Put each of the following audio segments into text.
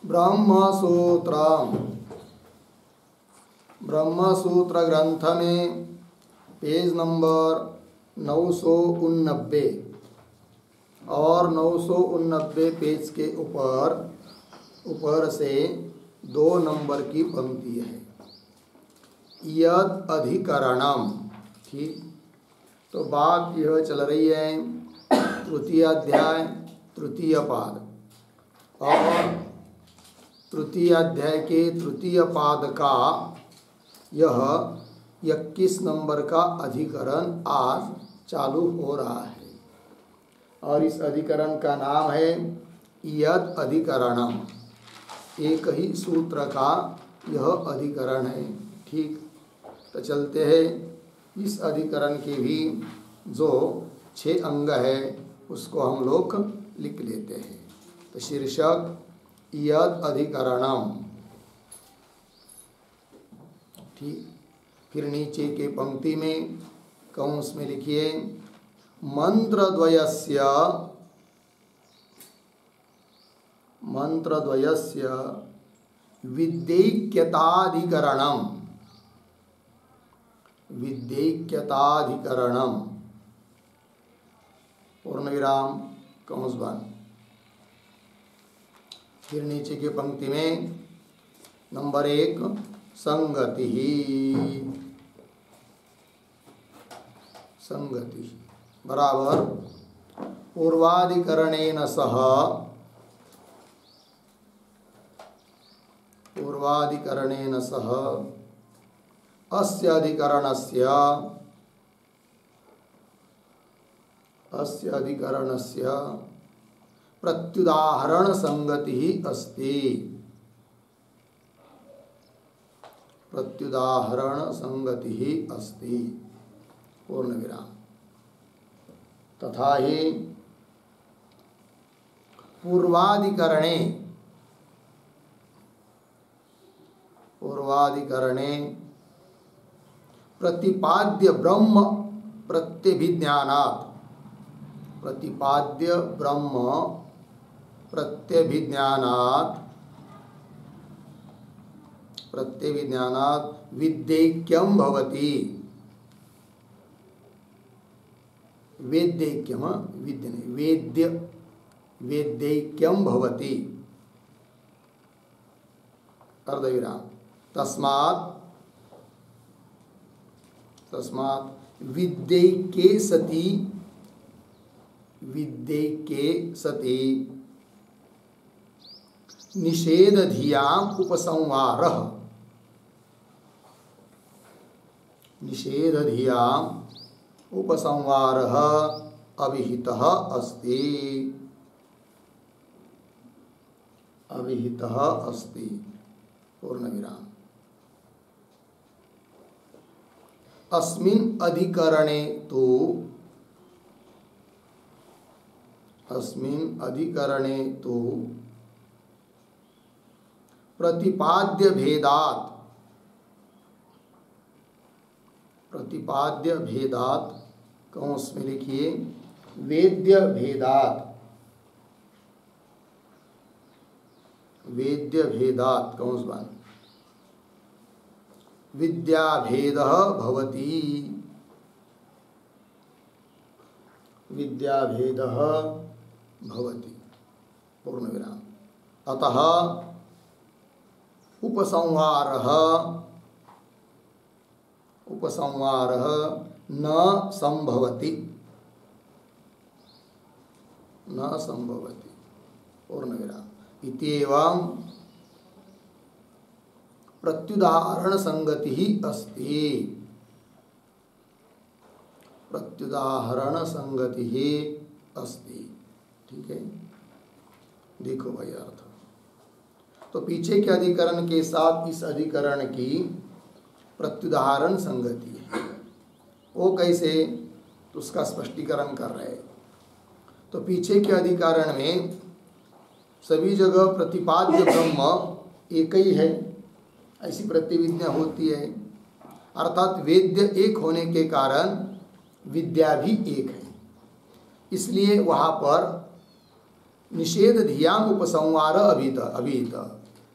ब्रह्मसूत्र ब्रह्मसूत्र ग्रंथ में page number 989 और 989 पेज के ऊपर से 2 नंबर की पंक्ति है। यद अधिकरणम, ठीक। तो बात यह चल रही है तृतीय अध्याय तृतीय पाद, और तृतीय अध्याय के तृतीय पाद का यह 21 नंबर का अधिकरण आज चालू हो रहा है, और इस अधिकरण का नाम है यद अधिकरणम। एक ही सूत्र का यह अधिकरण है, ठीक। तो चलते हैं, इस अधिकरण के भी जो 6 अंग है उसको हम लोग लिख लेते हैं। तो शीर्षक यद अधिकरणम, ठीक। फिर नीचे के पंक्ति में कंस में लिखिए मंत्रद्वयस्य विद्यैक्यताधिकरणम पूर्णविराम कंस बंद। फिर नीचे की पंक्ति में नंबर 1 संगति बराबर पूर्वाधिकरणेन सह अस्य अधिकरणस्य प्रत्युदाहरण संगति अस्ति। पूर्णविराम। तथा ही पूर्वाधिकरणे प्रतिपाद्य ब्रह्म प्रत्यभिज्ञानात् विद्यैक्यं भवति। वेद्यैक्यं भवति। अर्धविराम। तस्मात् विद्यैके सति निषेधधियाम् उपसंहारः अविहितः अस्ति। पूर्णविराम। अस्मिन् अधिकरणे तु प्रतिपाद्य भेदात् कंस में लिखिए वेद्य भेदात् कंस बंद विद्याभेदः भवति। पूर्णविराम। अतः उपसंहारः न संभवति। पूर्णविराम। इत्येवं प्रत्युदाहरण संगति ही अस्ति। ठीक है, देखो भाई अर्थ। तो पीछे के अधिकरण के साथ इस अधिकरण की प्रत्युदाहरण संगति है। वो कैसे, तो उसका स्पष्टीकरण कर रहे हैं। तो पीछे के अधिकरण में सभी जगह प्रतिपाद्य ब्रह्म एक ही है, ऐसी प्रतिविज्ञा होती है। अर्थात वेद्य एक होने के कारण विद्या भी एक है। इसलिए वहाँ पर निषेध धियाम उपसंहार अभिहित।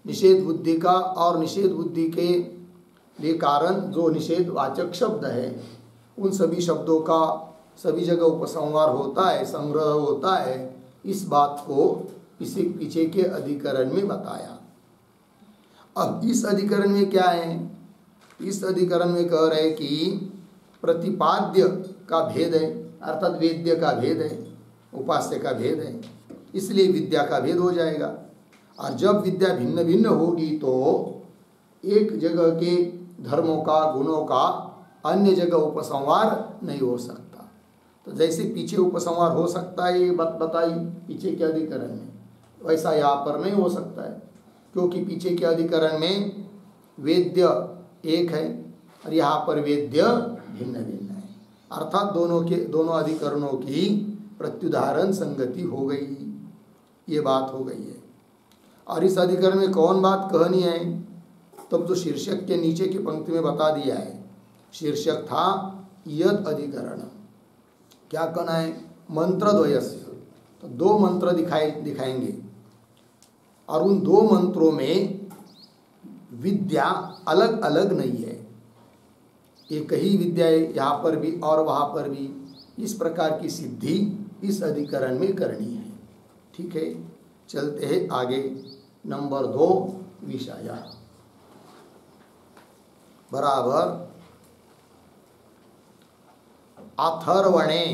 निषेध बुद्धि का और निषेध बुद्धि के लिए कारण जो निषेध वाचक शब्द है, उन सभी शब्दों का सभी जगह उपसंहार होता है, संग्रह होता है। इस बात को इसी पीछे के अधिकरण में बताया। अब इस अधिकरण में क्या है? इस अधिकरण में कह रहे कि प्रतिपाद्य का भेद है, अर्थात वेद्य का भेद है, उपास्य का भेद है, इसलिए विद्या का भेद हो जाएगा। और जब विद्या भिन्न भिन्न होगी तो एक जगह के धर्मों का, गुणों का अन्य जगह उपसंहार नहीं हो सकता। तो जैसे पीछे उपसंहार हो सकता है, ये बात बताई पीछे के अधिकरण में, वैसा यहाँ पर नहीं हो सकता है, क्योंकि पीछे के अधिकरण में वेद्य एक है और यहाँ पर वेद्य भिन्न भिन्न है। अर्थात दोनों अधिकरणों की प्रत्युदाहरण संगति हो गई, ये बात हो गई है। और इस अधिकरण में कौन बात कहनी है? तब तो शीर्षक के नीचे की पंक्ति में बता दिया है। शीर्षक था यद अधिकरण। क्या कहना है? मंत्रद्वयस्य। तो दो मंत्र दिखाएंगे और उन दो मंत्रों में विद्या अलग अलग नहीं है, एक ही विद्या है यहाँ पर भी और वहाँ पर भी। इस प्रकार की सिद्धि इस अधिकरण में करनी है। ठीक है, चलते हैं आगे। नंबर 2 विषय बराबर अथर्वणे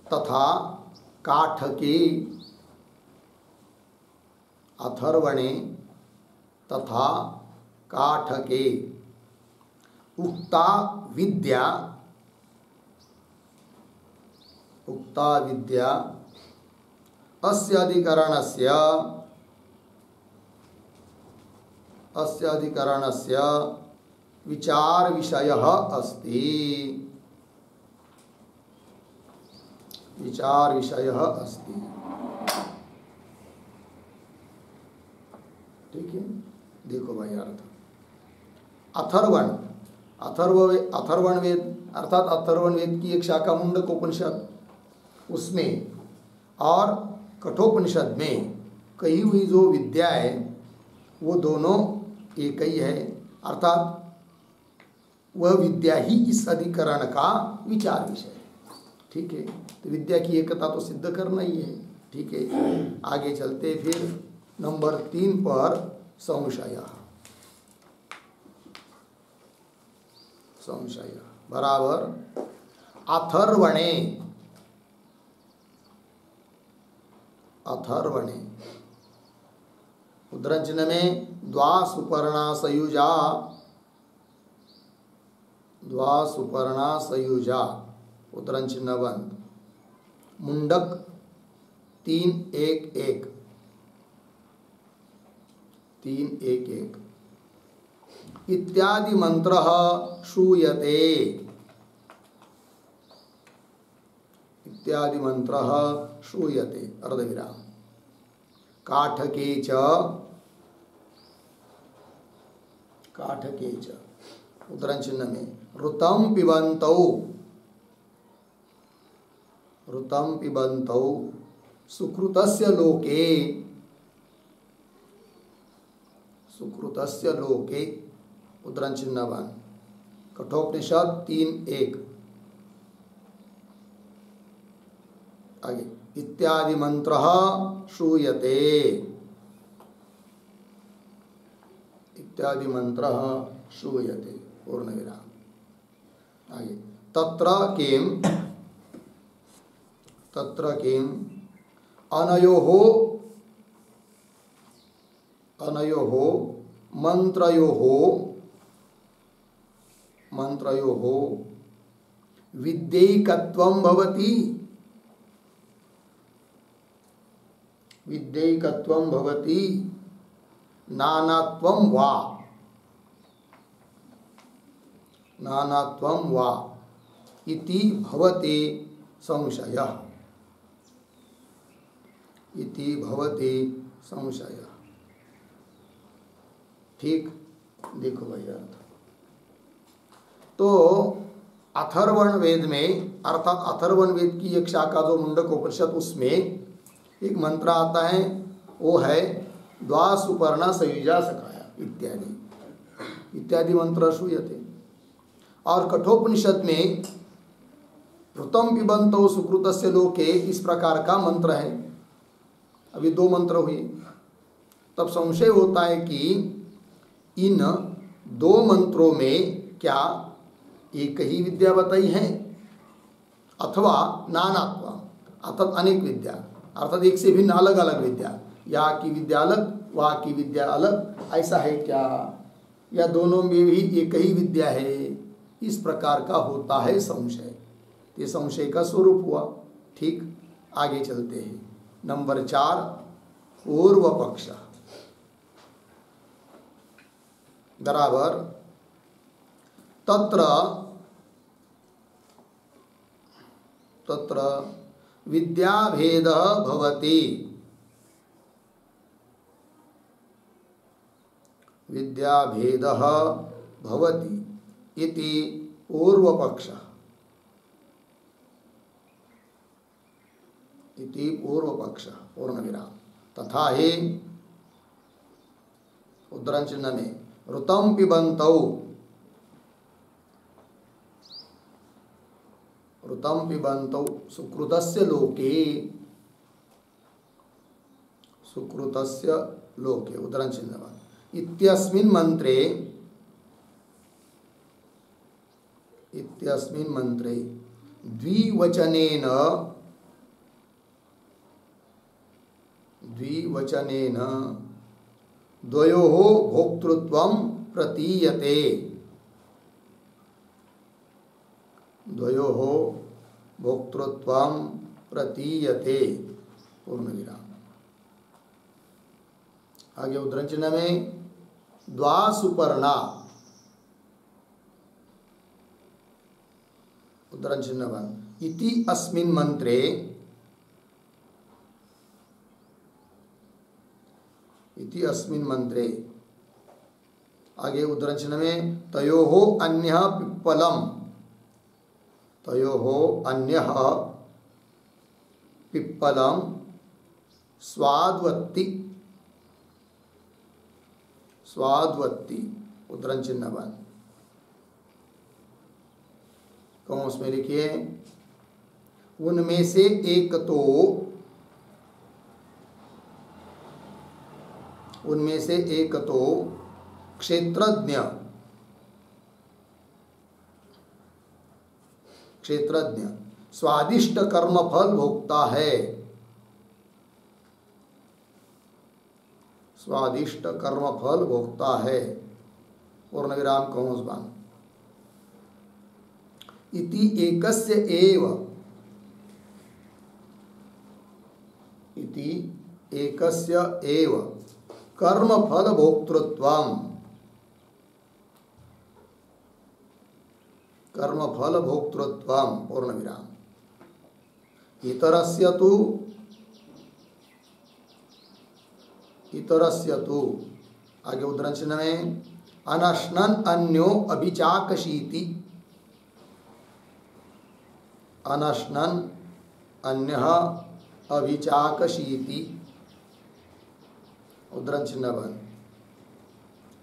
तथा काठके। अथर्वणे तथा काठके उक्ता विद्या अस्य अधिकरणस्य विचार विषयः अस्ति। विचार विषयः अस्ति। ठीक है, देखो भाई अर्थ। अथर्वण वेद अर्थात अथर्वण वेद की एक शाखा मुंडकोपनिषद, उसमें और कठोपनिषद में कही हुई जो विद्या है वो दोनों एक ही है। अर्थात वह विद्या ही इस अधिकरण का विचार विषय है। ठीक है, तो विद्या की एकता तो सिद्ध करना ही है। ठीक है, आगे चलते फिर नंबर 3 पर संशय बराबर अथर्वणे उद्धरण चिन्ह में द्वा सुपर्णा सयुजा उद्धरण चिन्ह बंद। मुंडक 3-1-1 इत्यादि मंत्र श्रूयते। इत्यादि मंत्र श्रूयते अर्धविराम। काठके च उद्धरण चिन्ह में ऋतं पिबन्तौ सुकृतस्य लोके उद्धरण चिन्ह वन। कठोपनिषद 3-1 आगे इत्यादि मंत्र श्रूयते। इत्यादि मंत्र श्रूयते पूर्ण विराम। आगे तत्र किम अनयोः मंत्रयोः विद्यैकत्वं भवति नानात्वं वा इति भवति संशयः। ठीक, देखो भाई अर्थ। तो अथर्वण वेद में, अर्थात अथर्वण वेद की एक शाखा जो मुंडकोपनिषद, उसमें एक मंत्र आता है, वो है द्वा सुपर्णा सयुजा सखाया इत्यादि इत्यादि मंत्र श्रूयते। और कठोपनिषद में ऋतम पिबंतो सुकृतस्य लोके, इस प्रकार का मंत्र है। अभी 2 मंत्र हुए। तब संशय होता है कि इन 2 मंत्रों में क्या एक ही विद्या बताई है अथवा नानात्व, अर्थात अनेक विद्या, अर्थात एक से भिन्न अलग अलग विद्या, या की विद्या अलग वहाँ की विद्या अलग, ऐसा है क्या, या दोनों में भी एक ही विद्या है, इस प्रकार का होता है संशय। ये संशय का स्वरूप हुआ। ठीक, आगे चलते हैं। नंबर 4 पूर्व पक्ष बराबर तत्र तत्र विद्याभेद भवति, विद्याभेद भवति इति पूर्वपक्ष, इति पूर्वपक्ष पूर्णविराम। तथा ही उद्धरण चिन्ह में ऋतम पिबंतौ, ऋतम पिबंतौ सुकृतस्य लोके, सुकृतस्य लोके उद्धरण चिन्ह इत्यस्मिन् मंत्रे, इत्यस्मिन् मंत्रे द्विवचनेन, द्विवचनेन द्वयोः भोक्तृत्वं प्रतीयते, द्वयोः भोक्तृत्वं प्रतीयते पूर्णविराम। आगे उद्धरण चिन्ह में द्वा सुपर्णा, उद्धरण चिन्ह बंद, इति अस्मिन् मंत्रे, इति अस्मिन् मंत्रे, आगे उद्धरण चिन्ह में तयोः अन्यः पिप्पलम, तयोः अन्यः पिप्पलम स्वाद्वत्ति, स्वाद्वत्ति उद्धरण चिन्ह बंद। कौंस में लिखिए उनमें से एक तो, उनमें से एक तो क्षेत्रज्ञ, क्षेत्रज्ञ स्वादिष्ट कर्म फल भोगता है, स्वादिष्ट कर्म फल भोगता है पूर्ण विराम कौंस बंद। इति एकस्य एव, इति एकस्य एव कर्म फल भोक्तृत्वं, कर्म फल भोक्तृत्वं पूर्ण विराम। इतरस्य तु, इतरस्य तु आगे उद्धरण चिन्ह में अनश्नन् अन्यो अभिचाकशीति, अनश्नन् अन्यः अभिचाकशीति उद्धरण चिन्ह बंद।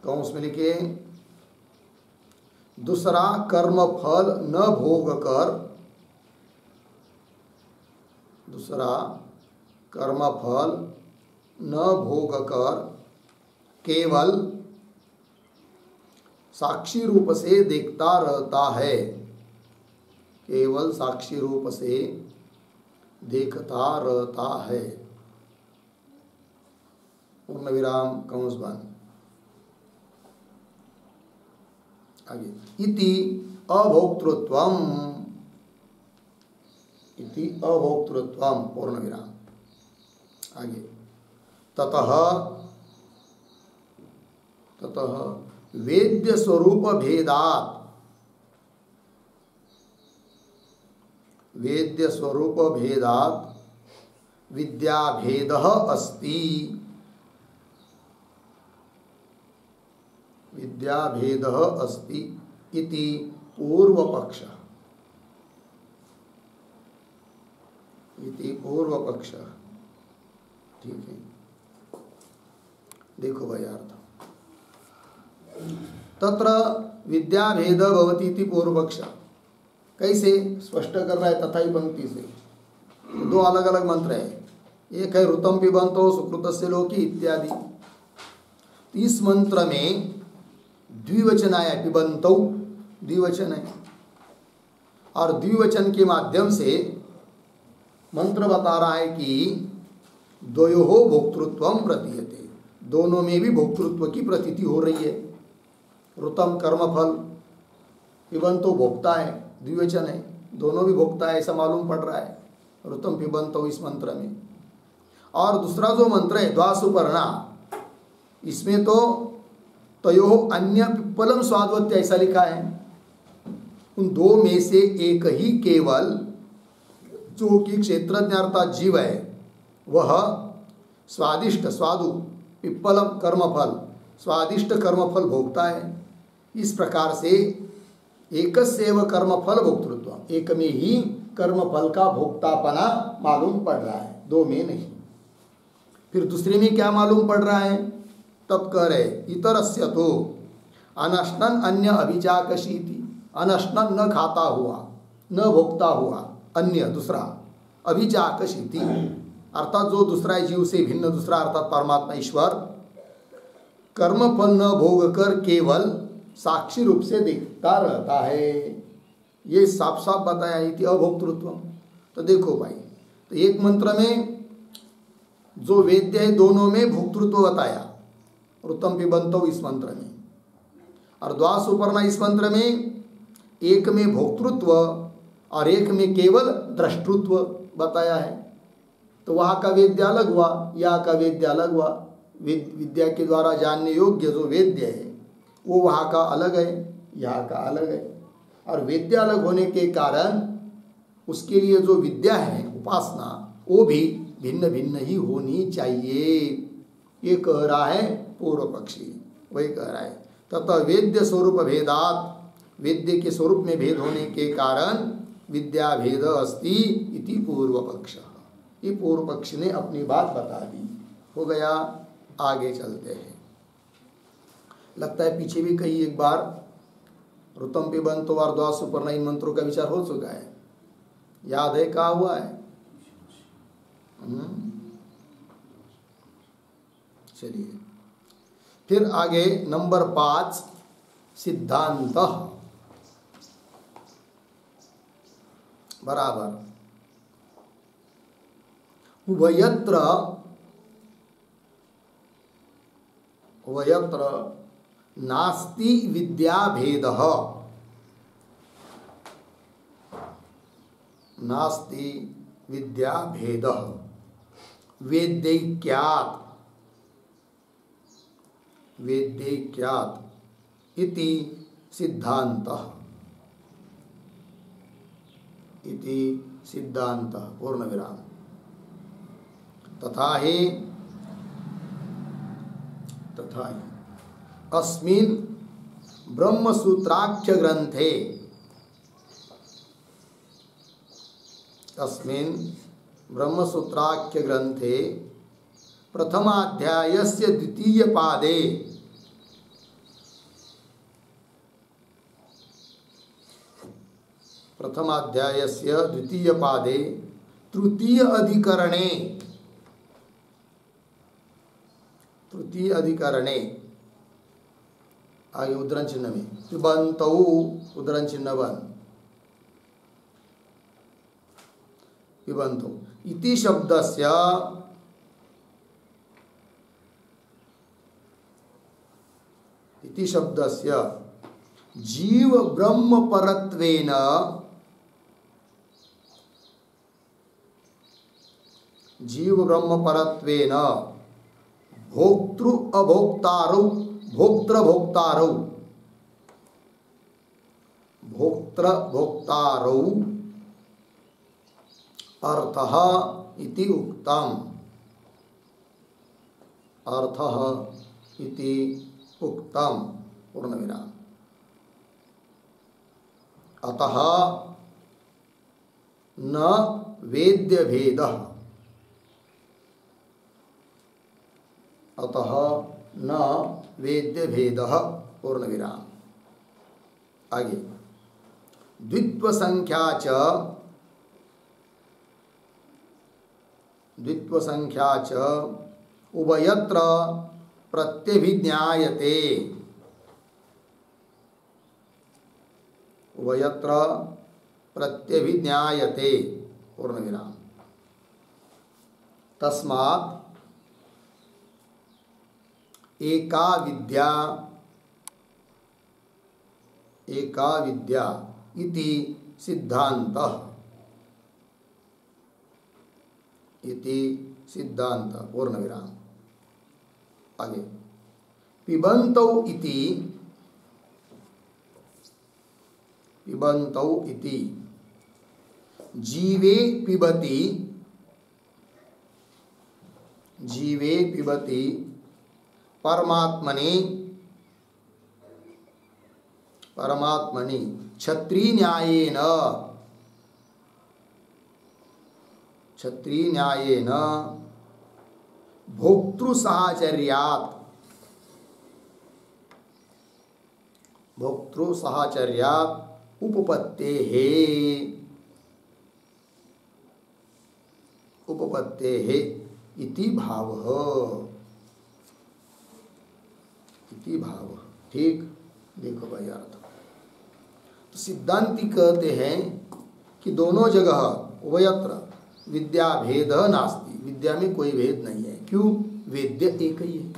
कौंस में लिखिए दूसरा कर्म फल न भोग कर, दूसरा कर्म फल न भोग कर केवल साक्षी रूप से देखता रहता है, केवल साक्षी रूप से देखता रहता है पूर्ण विराम कंस बंद। आगे इति अभोक्तृत्वम, इति अभोक्तृत्वम पूर्ण विराम। आगे ततः, ततः वेद्य स्वरूप भेदात्, वेद्य स्वरूप भेदात् विद्या भेदः अस्ति, विद्या भेदः अस्ति इति पूर्व पक्ष, इति पूर्व पक्ष। ठीक है, देखो भाई अर्थ तत्र विद्या भेद भवति इति पूर्व पक्ष। कैसे स्पष्ट कर रहा है तथा ही पंक्ति से। दो अलग अलग मंत्र है, एक है ऋतम पिबंतो सुकृतस्य लोकी इत्यादि। इस मंत्र में द्विवचन आया, पिबंतो द्विवचन है, और द्विवचन के माध्यम से मंत्र बता रहा है कि द्वयोः भोक्तृत्वं प्रतीयते, दोनों में भी भोक्तृत्व की प्रतीति हो रही है। ऋतम कर्मफल, पिबंतो भोक्ता है, द्विवचन है, दोनों भी भोक्ता है ऐसा मालूम पड़ रहा है ऋतम पिबंतो इस मंत्र में। और दूसरा जो मंत्र है द्वासुपर्णा, इसमें तो तयोः अन्य पिप्पलम स्वादवत्य ऐसा लिखा है। उन दो में से एक ही केवल जो कि क्षेत्रज्ञ अर्थात जीव है वह स्वादिष्ट स्वादु पिप्पलम कर्मफल स्वादिष्ट कर्मफल भोगता है। इस प्रकार से एकस्यैव कर्मफल भोक्तृत्व, एक में ही कर्मफल का भोक्तापना मालूम पड़ रहा है, दो में नहीं। फिर दूसरे में क्या मालूम पड़ रहा है, तब कह रहे इतरस्य तो अनश्नन अन्य अभिचाकशीति, अनश्नन न खाता हुआ न भोगता हुआ अन्य दूसरा, अभिचाकशीति अर्थात जो दूसरा जीव से भिन्न दूसरा अर्थात परमात्मा ईश्वर कर्मफल न भोग कर केवल साक्षी रूप से देखता रहता है। ये साफ साफ बताया इति अभोक्तृत्व। तो देखो भाई, तो एक मंत्र में जो वेद्य है दोनों में भोक्तृत्व बताया, ऋतम पिबंतो इस मंत्र में, और द्वासुपर्णा इस मंत्र में एक में भोक्तृत्व और एक में केवल दृष्टृत्व बताया है। तो वहाँ का वेद्य अलग हुआ, यहाँ का वेद्य अलग हुआ। विद्या के द्वारा जानने योग्य जो वेद्य है वो वहाँ का अलग है, यहाँ का अलग है। और वेद्य अलग होने के कारण उसके लिए जो विद्या है उपासना वो भी भिन्न भिन्न ही होनी चाहिए, ये कह रहा है पूर्व पक्षी। वही कह रहा है तथा वेद्य स्वरूप भेदात, वेद्य के स्वरूप में भेद होने के कारण विद्या भेद अस्ति इति पूर्व पक्ष। ये पूर्व पक्ष ने अपनी बात बता दी। हो गया, आगे चलते हैं। लगता है पीछे भी कहीं एक बार ऋतम पिबंतो और द्वासुपर्णा इन मंत्रों का विचार हो चुका है, याद है कहा हुआ है? चलिए फिर आगे नंबर 5 सिद्धांत बराबर उभयत्र नास्ति विद्या भेदः, नास्ति विद्या भेदः वेदैक्यात्, वेदैक्यात् इति सिद्धान्तः, इति सिद्धान्तः पूर्ण विराम। तथा ही अस्मिन् ब्रह्मसूत्राख्य ग्रंथे, अस्मिन् ब्रह्मसूत्राख्य ग्रंथे प्रथमाध्यायस्य द्वितीय पादे प्रथमाध्यायस्य द्वितीय पादे तृतीय अधिकरणे, तृतीय अधिकरणे आगे उद्धरण चिन्ह में पिबंतौ उद्धरण चिन्ह बन पिबंतौ इति शब्दस्य, इति शब्दस्य जीव ब्रह्म परत्वेन, जीव ब्रह्म परत्वेन भोक्तृ अभोक्तारौ भोक्त्र भोक्तारौ, भोक्त्र भोक्तारौ अर्थः इति उक्तम्, अर्थः इति उक्तम् पूर्ण विराम। अतः न वेद्य भेदः, अतः न वेद्य भेदः पूर्ण विराम। आगे द्वित्व संख्या च उभयत्र प्रत्यभिज्ञायते, उभयत्र प्रत्यभिज्ञायते पूर्ण विराम। तस्मात् एका विद्या इति सिद्धान्तः, इति सिद्धांत पूर्ण विराम। आगे पिबन्तौ इति जीवे पिबति परमात्मनि क्षत्रिन्यायेन भोक्तृसाहचर्यात् उपपत्तेः इति भावः। ठीक, देखो भाई अर्थ। तो सिद्धांती कहते हैं कि दोनों जगह उभयत्र विद्या भेद नास्ति, विद्या में कोई भेद नहीं है। क्यों? वेद्य एक ही है।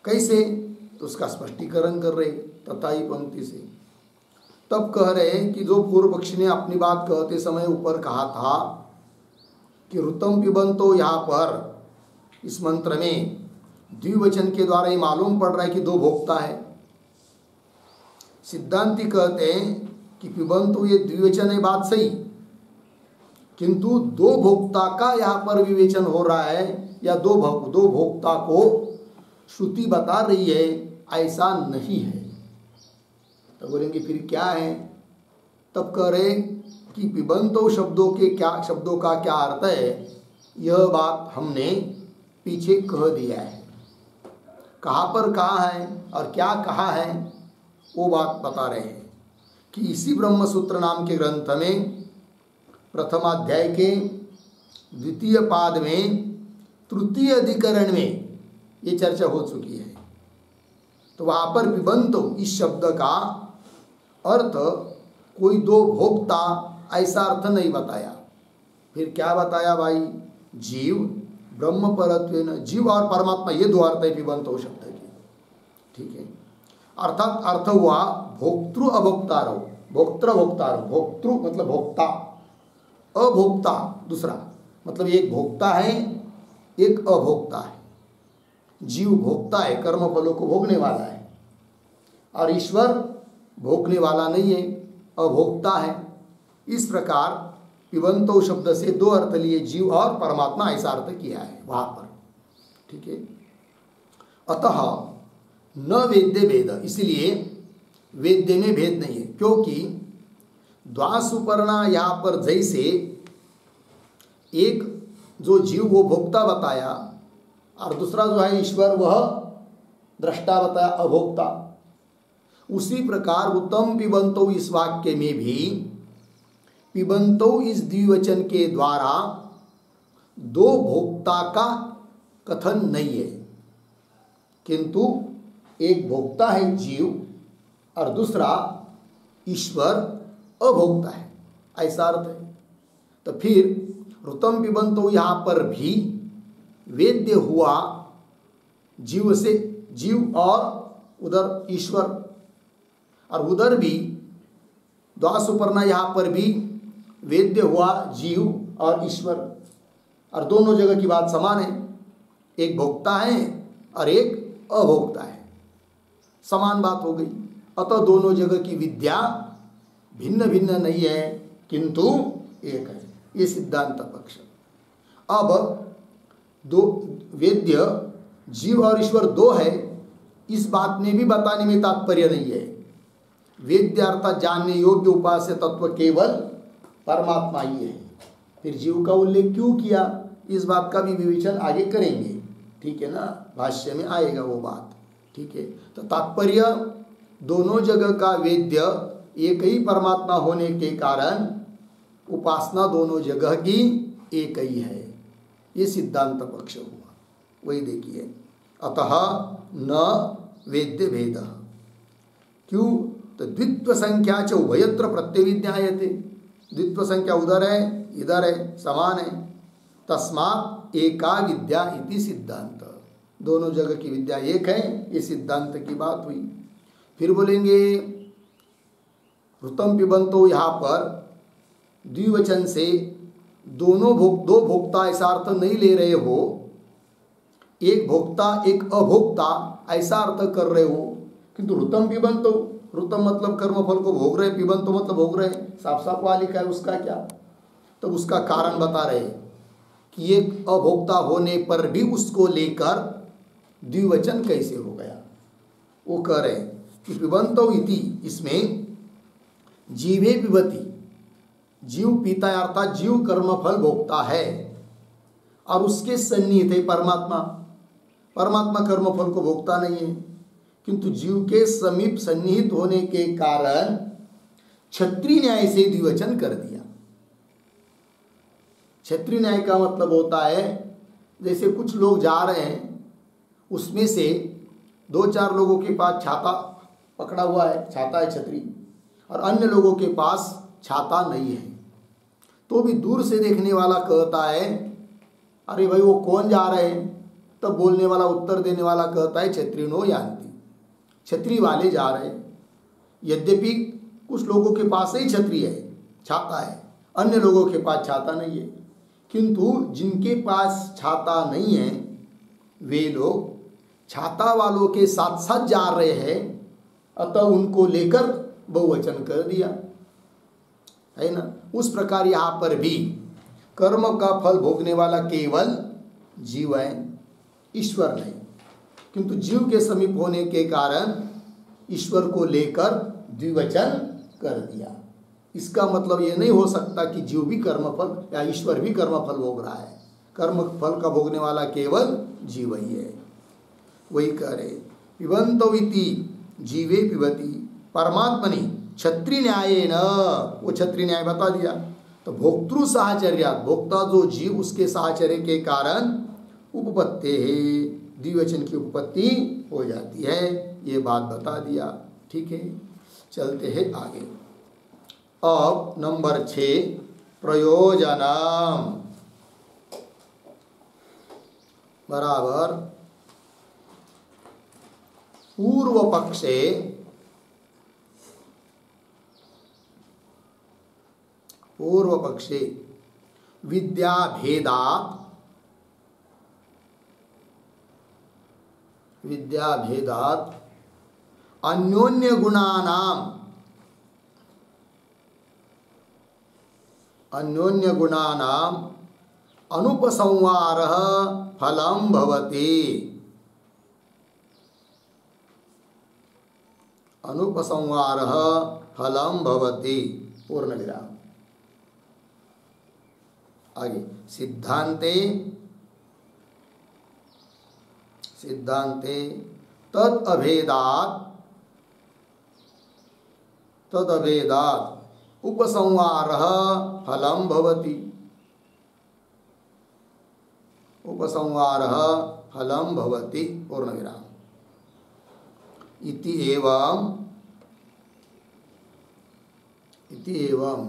कैसे? तो उसका स्पष्टीकरण कर रहे तथा ही पंक्ति से। तब कह रहे हैं कि जो पूर्व पक्षी ने अपनी बात कहते समय ऊपर कहा था कि ऋतम पिबंतो, यहाँ पर इस मंत्र में द्विवचन के द्वारा ये मालूम पड़ रहा है कि दो भोक्ता है। सिद्धांती कहते हैं कि पिबंतो ये द्विवचन है, बात सही, किंतु दो भोक्ता का यहाँ पर विवेचन हो रहा है, या दो भोक्ता को श्रुति बता रही है, ऐसा नहीं है। तो बोलेंगे फिर क्या है? तब कह रहे कि पिबंतो शब्दों का क्या अर्थ है, यह बात हमने पीछे कह दिया है। कहाँ पर कहा है और क्या कहा है वो बात बता रहे हैं कि इसी ब्रह्मसूत्र नाम के ग्रंथ में प्रथम अध्याय के द्वितीय पाद में तृतीय अधिकरण में ये चर्चा हो चुकी है। तो वहाँ पर पिबंतो इस शब्द का अर्थ कोई दो भोक्ता ऐसा अर्थ नहीं बताया। फिर क्या बताया भाई? जीव ब्रह्म परत्वेन, जीव और परमात्मा, ये दो अर्थ है पिबंतो शब्द के। ठीक है, अर्थात अर्थ हुआ भोक्तृ अभोक्तारो, भोक्तृ भोक्तारो। भोक्तृ मतलब भोक्ता, अभोक्ता दूसरा, मतलब एक भोक्ता है एक अभोक्ता है। जीव भोक्ता है, कर्म फलों को भोगने वाला है, और ईश्वर भोगने वाला नहीं है, अभोक्ता है। इस प्रकार पिबंतो शब्द से दो अर्थ लिए, जीव और परमात्मा, ऐसा अर्थ किया है वहाँ पर। ठीक है, अतः न वेद्य भेद, इसलिए वेद्य में भेद नहीं है, क्योंकि द्वासुपर्णा यहाँ पर जैसे एक जो जीव वो भोक्ता बताया और दूसरा जो है ईश्वर वह दृष्टा बताया, अभोक्ता। उसी प्रकार उत्तम पिबंतो इस वाक्य में भी पिबंतो इस द्विवचन के द्वारा दो भोक्ता का कथन नहीं है, किंतु एक भोक्ता है जीव और दूसरा ईश्वर अभोक्ता है, ऐसा अर्थ है। तो फिर ऋतम पिबंतो यहाँ पर भी वेद्य हुआ जीव से, जीव और उधर ईश्वर, और उधर भी द्वासुपर्णा यहाँ पर भी वेद्य हुआ जीव और ईश्वर, और दोनों जगह की बात समान है, एक भोक्ता है और एक अभोक्ता है, समान बात हो गई। अतः दोनों जगह की विद्या भिन्न भिन्न नहीं है, किंतु एक है, ये सिद्धांत पक्ष। अब दो वेद्य जीव और ईश्वर दो है, इस बात में भी बताने में तात्पर्य नहीं है। वेद्य अर्थात जानने योग्य उपास्य तत्व केवल परमात्मा ही है, फिर जीव का उल्लेख क्यों किया, इस बात का भी विवेचन आगे करेंगे, ठीक है ना, भाष्य में आएगा वो बात, ठीक है। तो तात्पर्य दोनों जगह का वेद्य एक ही परमात्मा होने के कारण उपासना दोनों जगह की एक ही है, ये सिद्धांत पक्ष हुआ। वही देखिए, अतः न वेद्य भेद, क्यों, तो द्वित्व संख्या च उभयत्र प्रत्यविज्ञायते, द्वित्व संख्या उधर है इधर है, समान है, तस्मात् एका विद्या इति सिद्धांत, दोनों जगह की विद्या एक है, ये सिद्धांत की बात हुई। फिर बोलेंगे ऋतम पिबंतो, यहाँ पर द्विवचन से दो भोक्ता ऐसा अर्थ नहीं ले रहे हो, एक भोक्ता एक अभोक्ता ऐसा अर्थ कर रहे हो, किंतु ऋतम पिबंतो, ऋतम मतलब कर्मफल को भोग रहे, पिबंतो मतलब भोग रहे, साफ साफ वहाँ लिखा है, उसका क्या, तो उसका कारण बता रहे कि एक अभोक्ता होने पर भी उसको लेकर द्विवचन कैसे हो गया। वो कह रहे कि पिबंतो इति, इसमें जीवे पिबती, जीव पीता है अर्थात जीव कर्मफल भोगता है, और उसके सन्निहित है परमात्मा, परमात्मा कर्मफल को भोगता नहीं है, किंतु जीव के समीप सन्निहित होने के कारण क्षत्रिय न्याय से द्विवचन कर दिया। क्षत्रिय न्याय का मतलब होता है जैसे कुछ लोग जा रहे हैं, उसमें से 2-4 लोगों के पास छाता पकड़ा हुआ है, छाता है छतरी, और अन्य लोगों के पास छाता नहीं है, तो भी दूर से देखने वाला कहता है अरे भाई वो कौन जा रहे हैं, तब बोलने वाला उत्तर देने वाला कहता है क्षत्रियो यान्ति, छतरी वाले जा रहे हैं। यद्यपि कुछ लोगों के पास ही छतरी है, छाता है, अन्य लोगों के पास छाता नहीं है, किंतु जिनके पास छाता नहीं है वे लोग छाता वालों के साथ साथ जा रहे हैं, अतः उनको लेकर बहुवचन कर दिया, है ना। उस प्रकार यहाँ पर भी कर्म का फल भोगने वाला केवल जीव है, ईश्वर नहीं, किंतु जीव के समीप होने के कारण ईश्वर को लेकर द्विवचन कर दिया। इसका मतलब ये नहीं हो सकता कि जीव भी कर्मफल या ईश्वर भी कर्मफल भोग रहा है, कर्मफल का भोगने वाला केवल जीव ही है। वही कह रहे पिबंतो इति जीवे पिबती परमात्मनि क्षत्रिय न्याय न, वो क्षत्रिय न्याय बता दिया। तो भोक्तृ साहचर्या, भोक्ता जो जीव उसके साहचर्य के कारण उपपत्ति है, द्विवचन की उपपत्ति हो जाती है, ये बात बता दिया, ठीक है। चलते हैं आगे। अब नंबर 6 प्रयोजनम बराबर पूर्व पक्षे विद्याभेदात् अन्योन्य गुणानाम अनुपसंहारः फलं भवति, अनुपसंहारः फलं भवति, पूर्ण विराम। आगे सिद्धांते तद अभेदात् उपसंहारः फलं भवति, उपसंहारः फलं भवति, पूर्ण विराम। इति एवं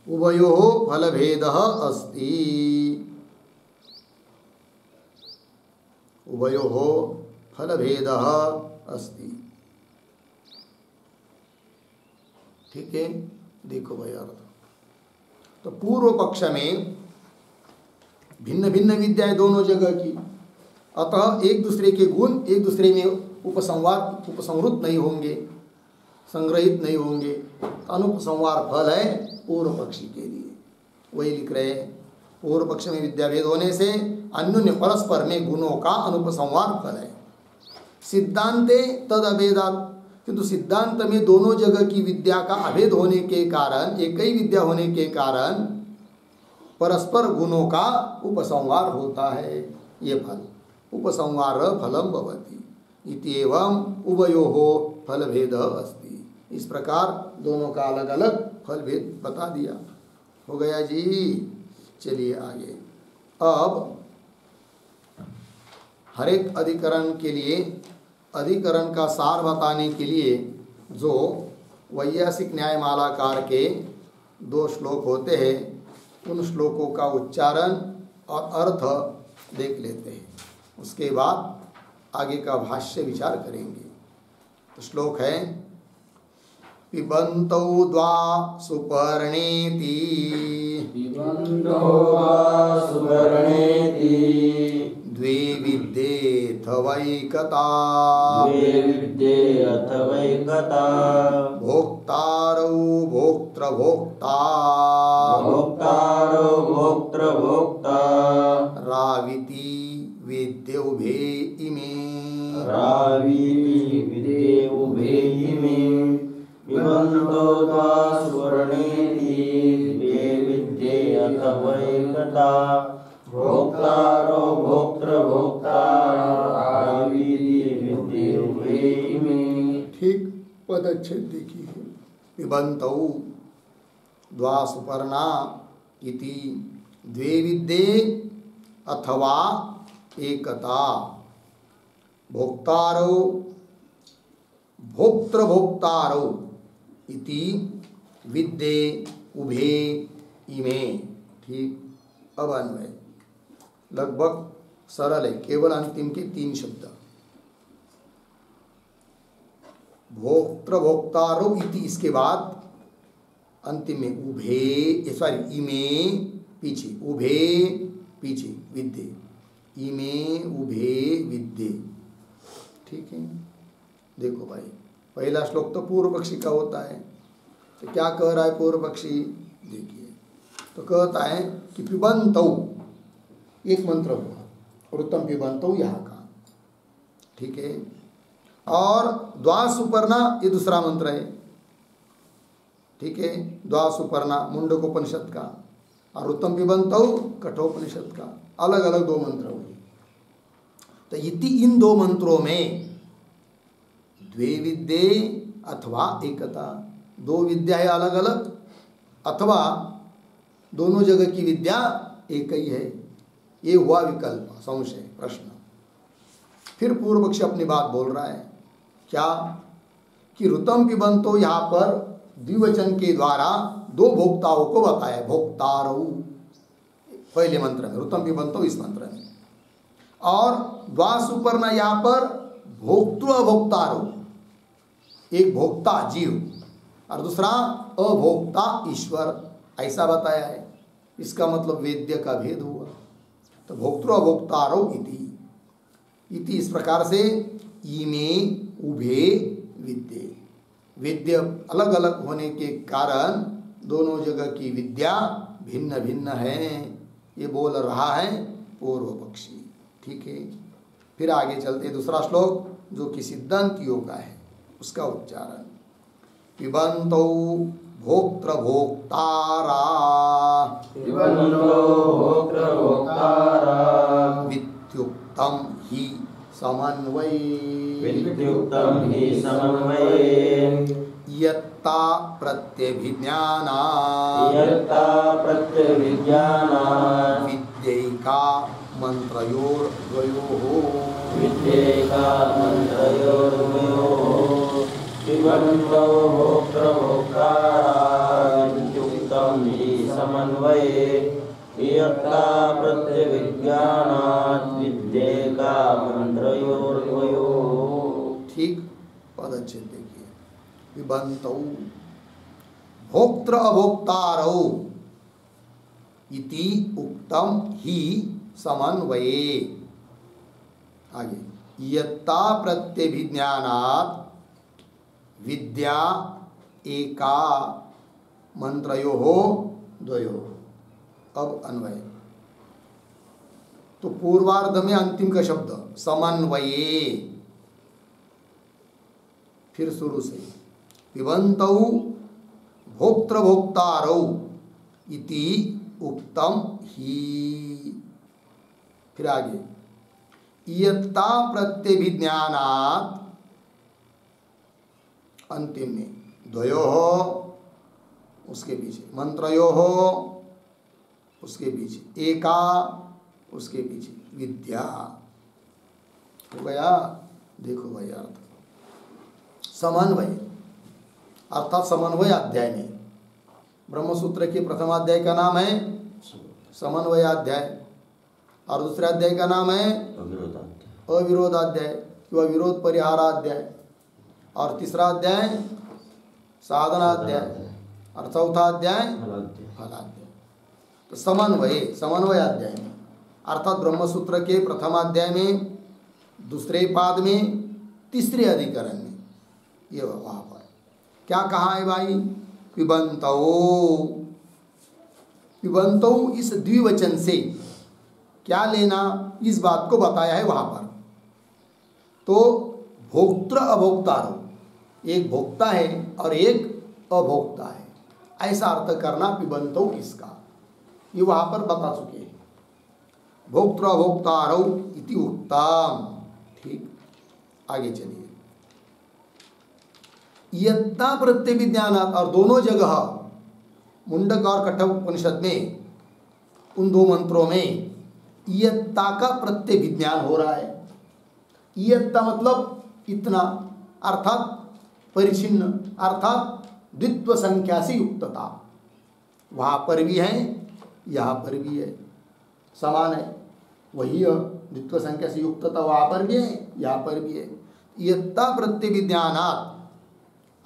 उभयोः फलभेदः अस्ति, उभयोः फलभेदः अस्ति, ठीक है। देखो भाई अर्थ, तो पूर्व पक्ष में भिन्न भिन्न विद्याएं दोनों जगह की, अतः एक दूसरे के गुण एक दूसरे में उपसंहृत नहीं होंगे, संग्रहित नहीं होंगे, अनुपसंहार फल है पूर्व पक्षी के लिए। वही लिख रहे हैं, पूर्व पक्ष में विद्याभेद होने से अन्योन्य परस्पर में गुणों का अनुपसंहार फल है। सिद्धांते तद अभेदात्, किंतु सिद्धांत में दोनों जगह की विद्या का अभेद होने के कारण, एक ही विद्या होने के कारण परस्पर गुणों का उपसंहार होता है ये फल। उपसंहार फलम भवति इति एवं उभयोः फल भेद अस्ति। इस प्रकार दोनों का अलग अलग फल भेद बता दिया। हो गया जी। चलिए आगे। अब हर एक अधिकरण के लिए अधिकरण का सार बताने के लिए जो वैयासिक न्यायमालाकार के 2 श्लोक होते हैं उन श्लोकों का उच्चारण और अर्थ देख लेते हैं। उसके बाद आगे का भाष्य विचार करेंगे। तो श्लोक है पिबन्तौ द्वा सुपर्णेति द्वे विद्येऽथवैकता भोक्तारौ भोक्तृभोक्ता राविति वेद्योभे इमे पिबन्तो द्वा सुवर्णेति द्वे विद्येऽथवैकता भोक्तारो भोक्तृभोक्ता राविति वेद्योभे इमे। ठीक पदच्छेद देखिए। पिबन्तौ द्वा सुपर्णा इति द्वे विद्ये अथवा एकता भोक्तारो भोक्तृभोक्तारो इति विद्ये उभे इमे। ठीक। अब अन्वय लगभग सरल है, केवल अंतिम के 3 शब्द। भोक्तृभोक्तारो इति, इसके बाद अंतिम में उभे सॉरी इमे पीछे, उभे पीछे विद्ये, इमे उभे विद्ये। ठीक है। देखो भाई, पहला श्लोक तो पूर्व पक्षी का होता है। तो क्या कह रहा है पूर्व पक्षी? देखिए, तो कहता है कि पिबन्तौ एक मंत्र हुआ और उत्तम पिबन्तौ यहाँ का। ठीक है। और द्वा सुपर्णा ये दूसरा मंत्र है। ठीक है। द्वा सुपर्णा मुंडकोपनिषद का और उत्तम पिबन्तौ कठोपनिषद का। अलग अलग 2 मंत्र हुए। तो इति इन 2 मंत्रों में द्वे विद्ये अथवा एकता, 2 विद्या है अलग अलग, अथवा दोनों जगह की विद्या एक ही है। ये हुआ विकल्प, संशय, प्रश्न। फिर पूर्व पक्ष अपनी बात बोल रहा है क्या कि ऋतम पिबन्तौ यहाँ पर द्विवचन के द्वारा 2 भोक्ताओं को बताया। भोक्तारौ पहले मंत्र में, ऋतम पिबन्तौ इस मंत्र में, और द्वा सुपर्णा यहाँ पर भोक्तृभोक्तारौ, एक भोक्ता जीव और दूसरा अभोक्ता ईश्वर, ऐसा बताया है। इसका मतलब वेद्य का भेद हुआ। तो भोक्तृ अभोक्तारौ इति इस प्रकार से इमे उभे विद्ये, विद्य अलग अलग होने के कारण दोनों जगह की विद्या भिन्न भिन्न है, ये बोल रहा है पूर्व पक्षी। ठीक है। फिर आगे चलते दूसरा श्लोक जो कि सिद्धांतियों का है, उसका उच्चारण। पिबन्तौ भोक्तृभोक्तारा वित्युक्तं हि समन्वये यत्ता प्रत्यभिज्ञानात् विद्यैका मंत्रयोर्द्वयोः पिबन्तौ भोक्तृभोक्तारा वित्युक्तं हि समन्वये यत्ता प्रत्यभिज्ञानात् विद्यैका मंत्रयोर्द्वयोः। ठीक। पदच्छेद देखिए। पिबन्तौ भोक्तृ अभोक्तारौ इति उक्तं हि समन्वये। आगे यत्ता प्रत्यभिज्ञानात् विद्या एका मंत्रयोः द्वयोः। अब अन्वय। तो पूर्वार्ध में अंतिम का शब्द समन्वये। फिर शुरू से पिबन्तौ भोक्तृभोक्तारौ इति उक्तम ही। फिर आगे इयत्ता प्रत्यभिज्ञानात्, अंतिम में द्वयो हो उसके पीछे, मंत्रयो हो उसके पीछे, एका उसके पीछे विद्या हो गया। देखो भाई अर्थ समन्वय, अर्थात समन्वय अध्याय में ब्रह्मसूत्र के प्रथम अध्याय का नाम है समन्वय अध्याय और दूसरे अध्याय का नाम है अविरोधाध्याय किंवा विरोध परिहाराध्याय और तीसरा अध्याय साधनाध्याय और चौथा अध्याय फलाध्याय। तो समन्वय अध्याय में अर्थात ब्रह्मसूत्र के प्रथम अध्याय में, दूसरे पाद में, तीसरे अधिकरण में, ये वहां पर क्या कहा है भाई? पिबंतौ इस द्विवचन से क्या लेना, इस बात को बताया है वहां पर। तो भोक्तृ अभोक्तारो, एक भोक्ता है और एक अभोक्ता है, ऐसा अर्थ करना पिबंतौ इसका, ये वहां पर बता चुके हैं। भोक्तृ अभोक्तारो इति उक्तम। ठीक, आगे चलिए। इयत्ता प्रत्यभिज्ञानात्, और दोनों जगह मुंडक और कठोपनिषद उपनिषद में, उन दो मंत्रों में इयत्ता का प्रत्यभिज्ञान हो रहा है। इयत्ता मतलब इतना, अर्थात परिचिन्न, अर्थात द्वित्व संख्या से युक्तता। वहां पर भी है, यहाँ पर भी है, समान है, वही द्वित्व संख्या से युक्तता वहां पर भी है, यहाँ पर भी है। इयत्ता प्रत्यभिज्ञानात्,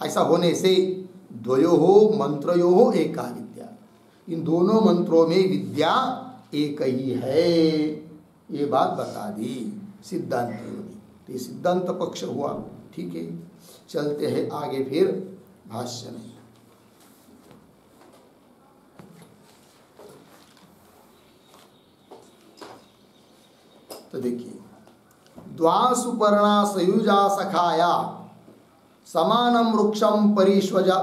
ऐसा होने से द्वयोः मंत्रयोः एका विद्या, इन दोनों मंत्रों में विद्या एक ही है, ये बात बता दी सिद्धांतियों ने। तो ये सिद्धांत पक्ष हुआ। ठीक है, चलते हैं आगे फिर भाष्य में। तो देखिए, द्वा सुपर्णा सयुजा सखाया समानम वृक्षम परिश्वसा,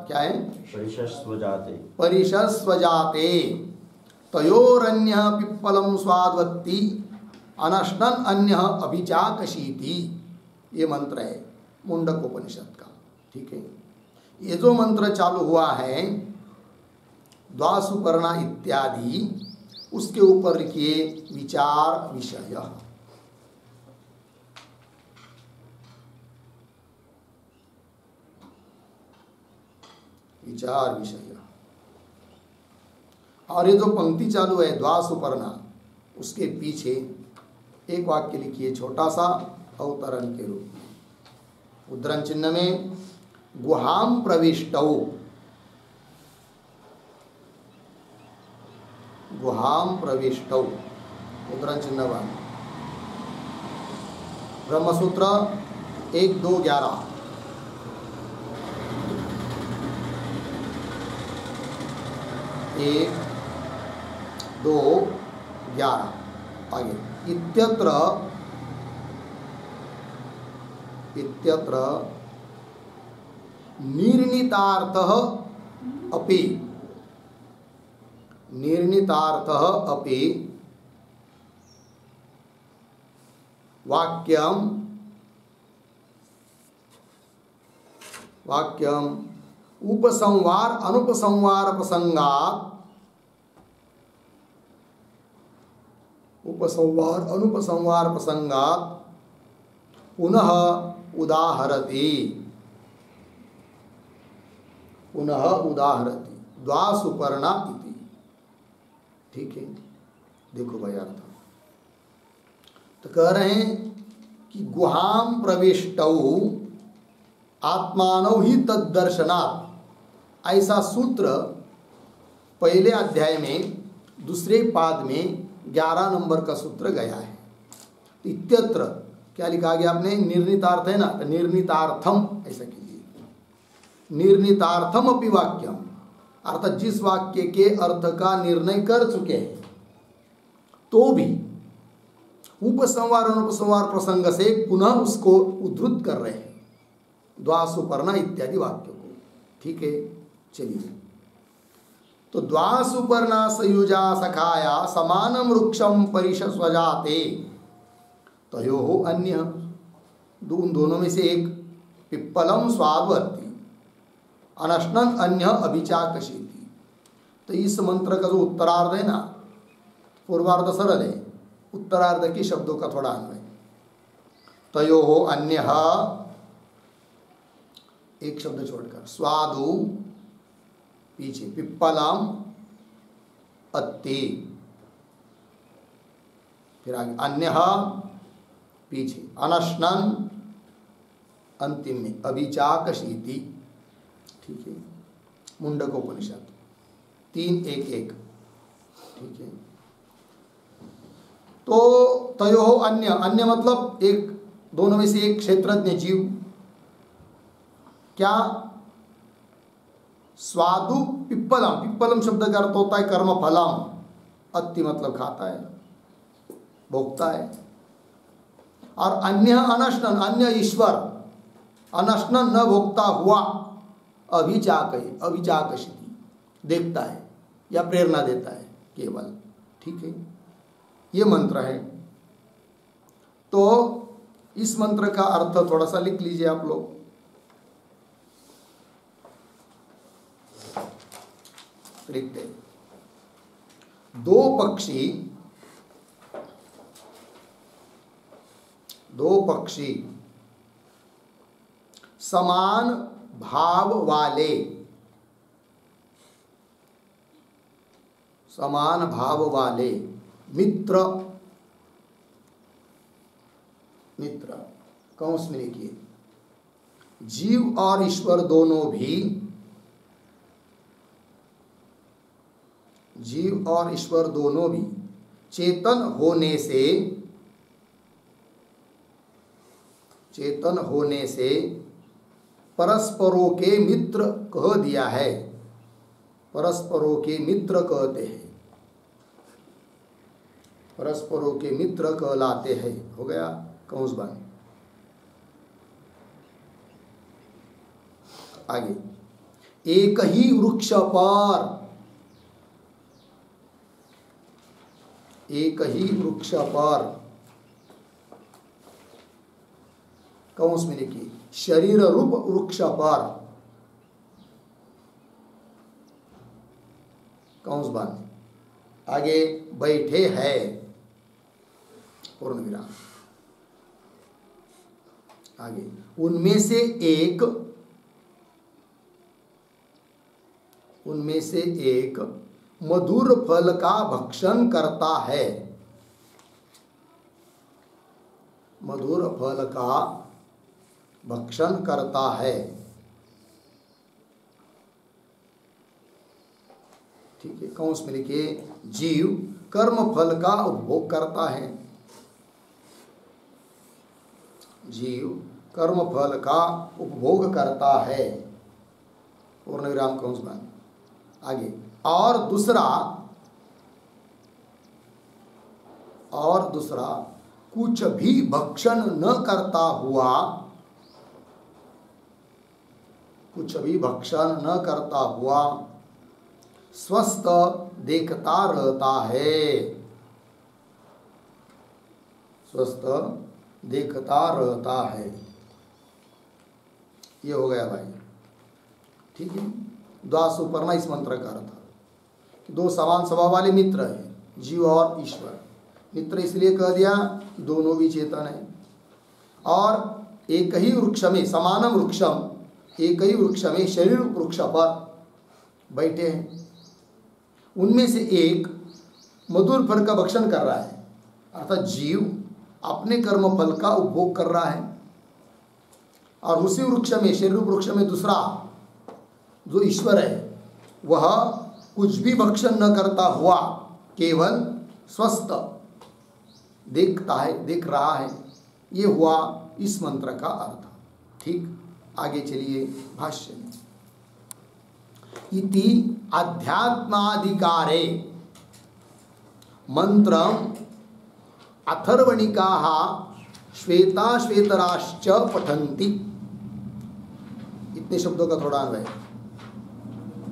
क्या है? परिशस्वजाते तयोरन्य पिप्पलम स्वाद्वत्ति अनश्नन अन्य अभिचाकशीति। ये मंत्र है मुंडक उपनिषद का। ठीक है, ये जो मंत्र चालू हुआ है द्वासुपर्णा इत्यादि, उसके ऊपर लिखिए विचार विषय। विचार विषय। और ये जो पंक्ति चालू है द्वासुपर्णा, उसके पीछे एक वाक्य लिखिए छोटा सा अवतरण के रूप में, उद्धरण चिन्ह में गुहाम प्रविष्टौ, गुहाम प्रविष्टौ, उद्धरण चिन्ह वाला ब्रह्मसूत्र 1-2-11। 1-2-11 आगे। इत्यत्र निर्णितार्थः अपि वाक्यम उपसंहार अनुपसंहार प्रसंगात पुनः उदाहरति द्वासुपर्णा इति। ठीक है, देखो भाई अर्थ तो कह रहे हैं कि गुहाम प्रविष्टौ आत्मानौ ही तद्दर्शनात्, ऐसा सूत्र पहले अध्याय में दूसरे पाद में 11 नंबर का सूत्र गया है। इत्यत्र क्या लिखा गया आपने? निर्णितार्थ है ना, तो निर्णितार्थम ऐसा कीजिए। निर्णितार्थम अपि वाक्यम, अर्थात जिस वाक्य के अर्थ का निर्णय कर चुके हैं तो भी उपसंहार अनुपसंहार प्रसंग से पुनः उसको उद्धृत कर रहे हैं, द्वासुपर्णा इत्यादि वाक्यों को। ठीक है, चलिए तो द्वासुपर्णा सयुजा सखाया समानम वृक्षम परिशस्वजाते तयोः अन्य, उन दोनों में से एक पिप्पलम स्वादवर्ती अनश्नन अन्य अभिचाकशीति। तो इस मंत्र का जो उत्तरार्ध है ना, पूर्वार्ध सरल है, उत्तरार्ध के शब्दों का थोड़ा अन्वय। तयोः अन्य, एक शब्द छोड़कर, स्वादु पीछे, पिप्पलम अत्ति, फिर आगे अन्य पीछे, अनश्नन अंतिम में, अभिचाकशीति। ठीक है, मुंडकोपनिषद 3:1:1। ठीक है, तो तयोः अन्य, अन्य मतलब एक, दोनों में से एक क्षेत्रज्ञ जीव। क्या? स्वादु पिप्पलम, पिप्पलम शब्द का अर्थ होता है कर्म फलम, अत्ति मतलब खाता है, भोगता है। और अन्य अनश्नन, अन्य ईश्वर, अनश्नन न भोगता हुआ, अभिचाकशीति देखता है या प्रेरणा देता है केवल। ठीक है, ये मंत्र है। तो इस मंत्र का अर्थ थोड़ा सा लिख लीजिए आप लोग। लिखते, दो पक्षी समान भाव वाले, समान भाव वाले मित्र, मित्र कौंस में लिखिए, जीव और ईश्वर दोनों भी, जीव और ईश्वर दोनों भी चेतन होने से, चेतन होने से परस्परों के मित्र कह दिया है, परस्परों के मित्र कहते हैं, परस्परों के मित्र कहलाते हैं। हो गया कौंस बंद। आगे, एक ही वृक्ष पर, एक ही वृक्ष पर, कौंस में लिखिए, शरीर रूप वृक्ष पर, कौंस बंद। आगे, बैठे हैं, पूर्ण विराम। आगे, उनमें से एक, उनमें से एक मधुर फल का भक्षण करता है, मधुर फल का भक्षण करता है। ठीक है, कौंस में लिखिए, जीव कर्म फल का उपभोग करता है, जीव कर्म फल का उपभोग करता है, पूर्ण विराम कौंस बंद। आगे, और दूसरा कुछ भी भक्षण न करता हुआ, कुछ भी भक्षण न करता हुआ स्वस्थ देखता रहता है, स्वस्थ देखता रहता है। ये हो गया भाई। ठीक है, द्वासुपर्णा इस मंत्र का अर्थ कि दो समान स्वभाव वाले मित्र हैं, जीव और ईश्वर। मित्र इसलिए कह दिया कि दोनों भी चेतन है, और एक ही वृक्ष में, समानम वृक्षम, एक ही वृक्ष में शरीर वृक्ष पर बैठे हैं। उनमें से एक मधुर फल का भक्षण कर रहा है, अर्थात जीव अपने कर्म फल का उपभोग कर रहा है, और उसी वृक्ष में, शरीर वृक्ष में दूसरा जो ईश्वर है वह कुछ भी भक्षण न करता हुआ केवल स्वस्थ देखता है, देख रहा है। ये हुआ इस मंत्र का अर्थ। ठीक, आगे चलिए भाष्य में। इति अध्यात्माधिकारे मंत्रम अथर्वणिकाः श्वेताश्वेतराश्च पठन्ति। इतने शब्दों का थोड़ा अन्वय।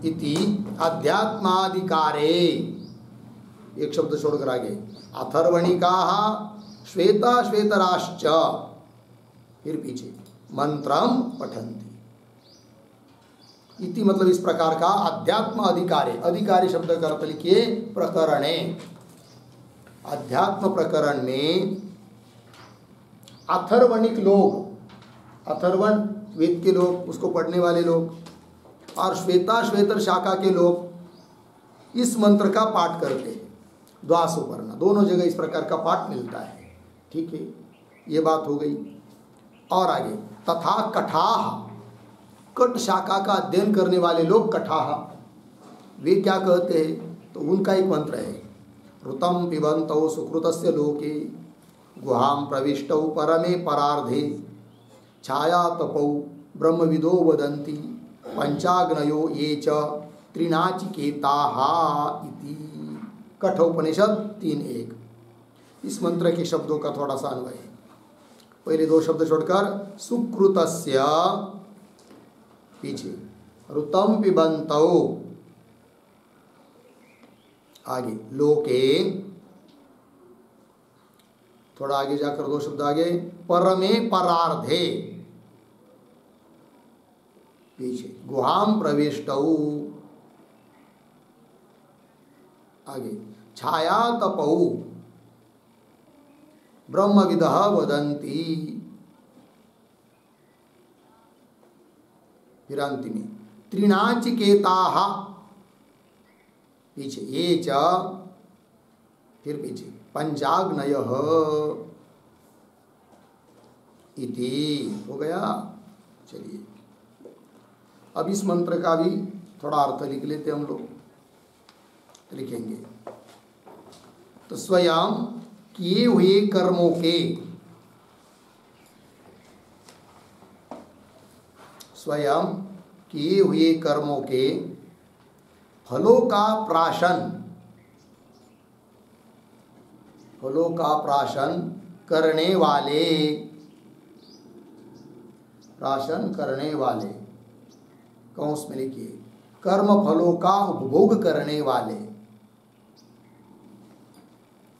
इति अध्यात्माधिकारे, एक शब्द छोड़कर आगे, अथर्वणिकाः श्वेता श्वेतराश्च, फिर पीछे मंत्रम पठन्ति। इति मतलब इस प्रकार का अध्यात्म अधिकारे, अधिकारी शब्द का अर्थ लिखिए प्रकरणे, अध्यात्म प्रकरण में अथर्वणिक लोग, अथर्वण वेद के लोग, उसको पढ़ने वाले लोग, और श्वेता श्वेतर शाखा के लोग इस मंत्र का पाठ करते हैं। द्वासुपर्ण दोनों जगह इस प्रकार का पाठ मिलता है। ठीक है, ये बात हो गई। और आगे, तथा कठाह, कट शाखा का अध्ययन करने वाले लोग कठाह, वे क्या कहते हैं? तो उनका एक मंत्र है, ऋतम पिबन्तौ सुकृतस्य लोके गुहां प्रविष्टौ परमे परार्धे छाया तपौ ब्रह्मविदो वदन्ति पंचाग्नयो ये च त्रिनाचिकेताः इति। कठोपनिषद 3:1। इस मंत्र के शब्दों का थोड़ा सा अन्वय, पहले दो शब्द छोड़कर, सुकृतस्य पीछे ऋतम पिबन्तौ, आगे लोके, थोड़ा आगे जाकर दो शब्द आगे, परमे परार्धे, पीछे गुहां प्रविष्टौ, आगे छाया तपौ ब्रह्मविदः वदन्ति, फिर अंतिम में त्रिनाचिकेताः, पीछे ये च, फिर पीछे पंचाग्नयः इति। हो गया। चलिए अब इस मंत्र का भी थोड़ा अर्थ लिख लेते हम लोग, लिखेंगे। तो स्वयं किए हुए कर्मों के, स्वयं किए हुए कर्मों के फलों का प्राशन, फलों का प्राशन करने वाले, प्राशन करने वाले, कौंस में लिखिए, कर्म फलों का उपभोग करने वाले,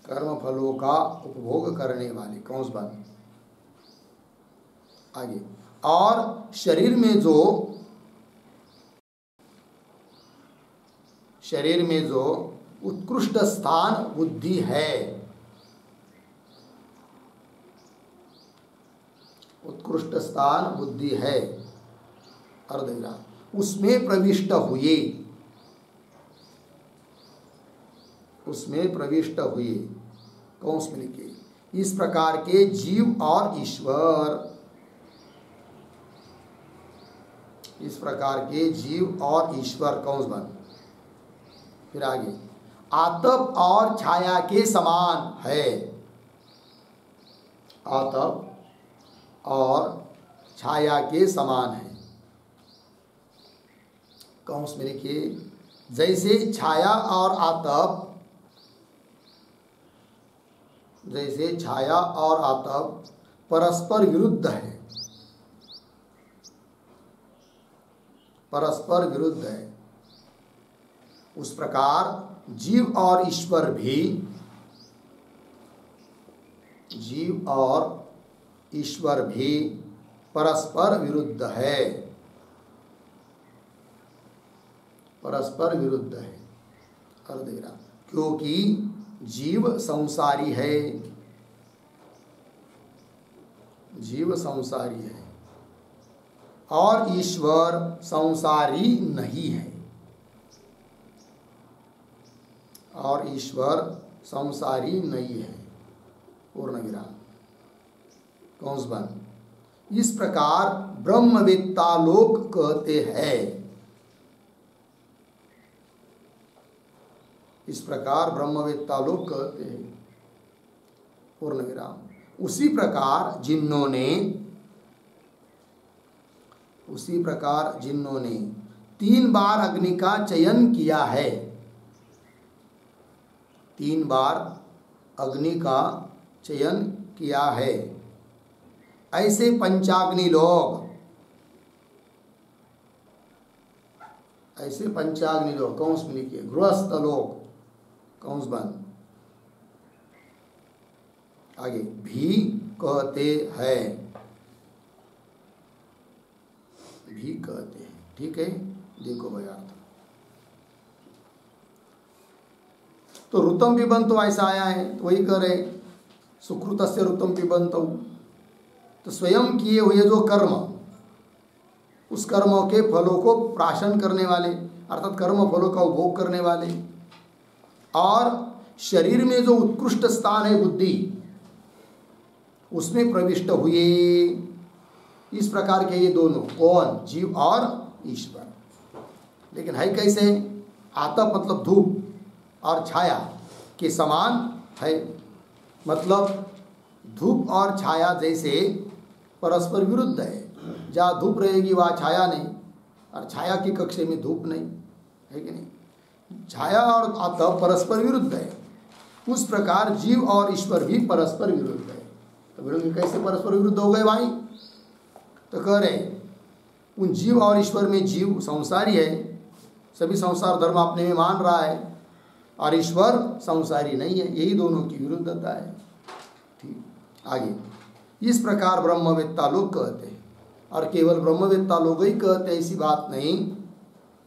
कर्म फलों का उपभोग करने वाले, कौंस बंद, आगे, और शरीर में जो, शरीर में जो उत्कृष्ट स्थान बुद्धि है, उत्कृष्ट स्थान बुद्धि है, अर्धविराम, उसमें प्रविष्ट हुए, उसमें प्रविष्ट हुए, कौंस में लिखिए, इस प्रकार के जीव और ईश्वर, इस प्रकार के जीव और ईश्वर, कौंस बंद, फिर आगे, आतप और छाया के समान है, आतप और छाया के समान है, कौंस में लिखिए, जैसे छाया और आतप, जैसे छाया और आतप परस्पर विरुद्ध है, परस्पर विरुद्ध है, उस प्रकार जीव और ईश्वर भी, जीव और ईश्वर भी परस्पर विरुद्ध है, परस्पर विरुद्ध है, अर्धविराम, क्योंकि जीव संसारी है, जीव संसारी है और ईश्वर संसारी नहीं है, और ईश्वर संसारी नहीं है, पूर्ण विराम, कौंस बंद। इस प्रकार ब्रह्मवेत्ता लोग कहते हैं, इस प्रकार ब्रह्मवेत्ता लोग कहते हैं, पूर्ण विराम। उसी प्रकार जिन्होंने, उसी प्रकार जिन्होंने 3 बार अग्नि का चयन किया है, 3 बार अग्नि का चयन किया है, ऐसे पंचाग्नि लोग, ऐसे पंचाग्नि लोक, कौंस में लिखिए गृहस्थ लोक, कौंस बंद। आगे भी कहते हैं, भी कहते हैं, ठीक है। देखो भाई अर्थ तो ऋतम पिबंत तो ऐसा आया है, तो वही कह रहे सुकृतस्य ऋतम पिबंत, तो स्वयं किए हुए जो कर्म, उस कर्मों के फलों को प्राशन करने वाले, अर्थात कर्म फलों का उपभोग करने वाले, और शरीर में जो उत्कृष्ट स्थान है बुद्धि, उसमें प्रविष्ट हुए। इस प्रकार के ये दोनों, कौन? जीव और ईश्वर। लेकिन है कैसे? आतप मतलब धूप और छाया के समान है, मतलब धूप और छाया जैसे परस्पर विरुद्ध है। जहाँ धूप रहेगी वहाँ छाया नहीं, और छाया के कक्ष में धूप नहीं, है कि नहीं? छाया और आतप परस्पर विरुद्ध है। उस प्रकार जीव और ईश्वर भी परस्पर विरुद्ध है। तो बोलेंगे कैसे परस्पर विरुद्ध हो गए भाई? तो कह रहे उन जीव और ईश्वर में जीव संसारी है, सभी संसार धर्म अपने में मान रहा है, और ईश्वर संसारी नहीं है। यही दोनों की विरुद्धता है। ठीक, आगे इस प्रकार ब्रह्मवेत्ता लोग कहते हैं, और केवल ब्रह्मवेत्ता लोग ही कहते हैं ऐसी बात नहीं,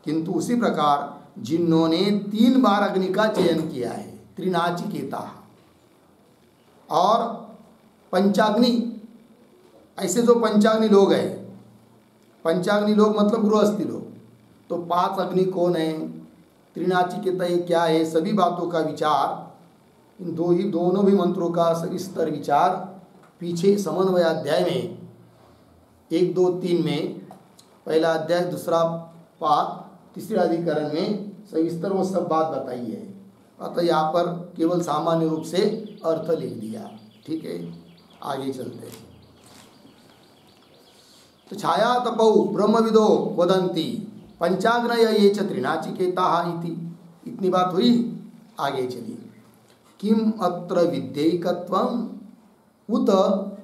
किंतु उसी प्रकार जिन्होंने 3 बार अग्नि का चयन किया है, त्रिनाचिकेता और पंचाग्नि, ऐसे जो पंचाग्नि लोग हैं, पंचाग्नि लोग मतलब गृहस्थी लोग, तो 5 अग्नि कौन है, त्रिनाचिकेता ये क्या है, सभी बातों का विचार इन दोनों भी मंत्रों का सविस्तर विचार पीछे समन्वय अध्याय में 1, 2, 3 में, पहला अध्याय, दूसरा पाठ, तीसरे अधिकरण में सविस्तर वो सब बात बताई है। अतः यहाँ पर केवल सामान्य रूप से अर्थ लिख दिया। ठीक है, आगे चलते हैं। तो छाया तपौ ब्रह्मविदो वदन्ति पंचाग्नय ये च त्रिनाचिकेताः इति, इतनी बात हुई। आगे चलिए, किम अत्र विद्यैकत्वम् उत